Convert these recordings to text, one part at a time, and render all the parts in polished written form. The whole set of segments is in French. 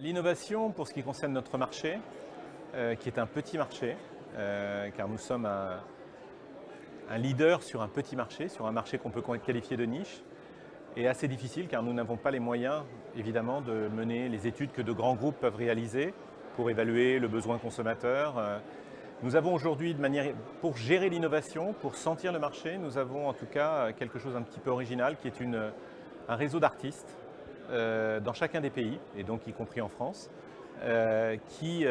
L'innovation, pour ce qui concerne notre marché, qui est un petit marché, car nous sommes un leader sur un petit marché, sur un marché qu'on peut qualifier de niche, est assez difficile car nous n'avons pas les moyens, évidemment, de mener les études que de grands groupes peuvent réaliser pour évaluer le besoin consommateur. Nous avons aujourd'hui, pour gérer l'innovation, pour sentir le marché, nous avons en tout cas quelque chose un petit peu original qui est un réseau d'artistes dans chacun des pays, et donc y compris en France, qui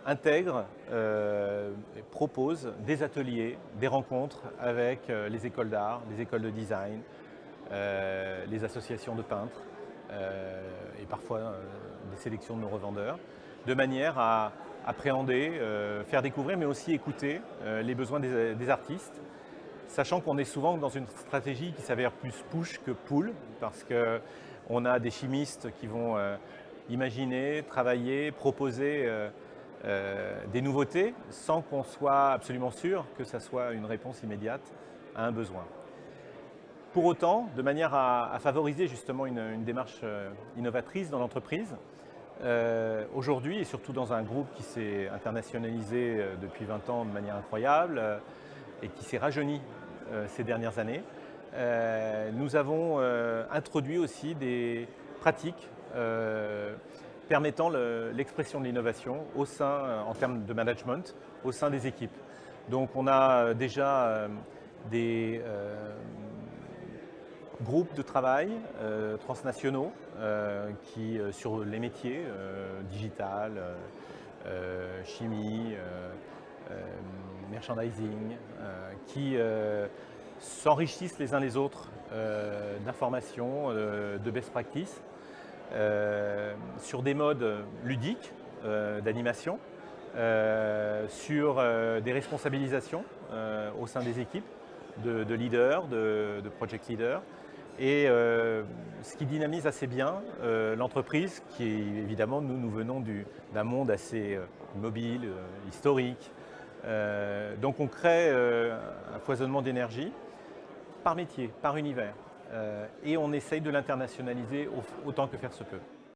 intègre et propose des ateliers, des rencontres avec les écoles d'art, les écoles de design, les associations de peintres et parfois des sélections de nos revendeurs, de manière à appréhender, faire découvrir, mais aussi écouter les besoins des artistes, sachant qu'on est souvent dans une stratégie qui s'avère plus push que pull, parce qu'on a des chimistes qui vont imaginer, travailler, proposer des nouveautés sans qu'on soit absolument sûr que ça soit une réponse immédiate à un besoin. Pour autant, de manière à favoriser justement une démarche innovatrice dans l'entreprise, aujourd'hui, et surtout dans un groupe qui s'est internationalisé depuis 20 ans de manière incroyable et qui s'est rajeuni ces dernières années, nous avons introduit aussi des pratiques permettant l'expression de l'innovation au sein, en termes de management, au sein des équipes. Donc on a déjà des groupes de travail transnationaux sur les métiers digital, chimie, merchandising, qui s'enrichissent les uns les autres d'informations, de best practices, sur des modes ludiques d'animation, sur des responsabilisations au sein des équipes de leaders, de project leaders, et ce qui dynamise assez bien l'entreprise, qui est évidemment, nous venons d'un monde assez mobile, historique. Donc on crée un foisonnement d'énergie par métier, par univers, et on essaye de l'internationaliser autant que faire se peut.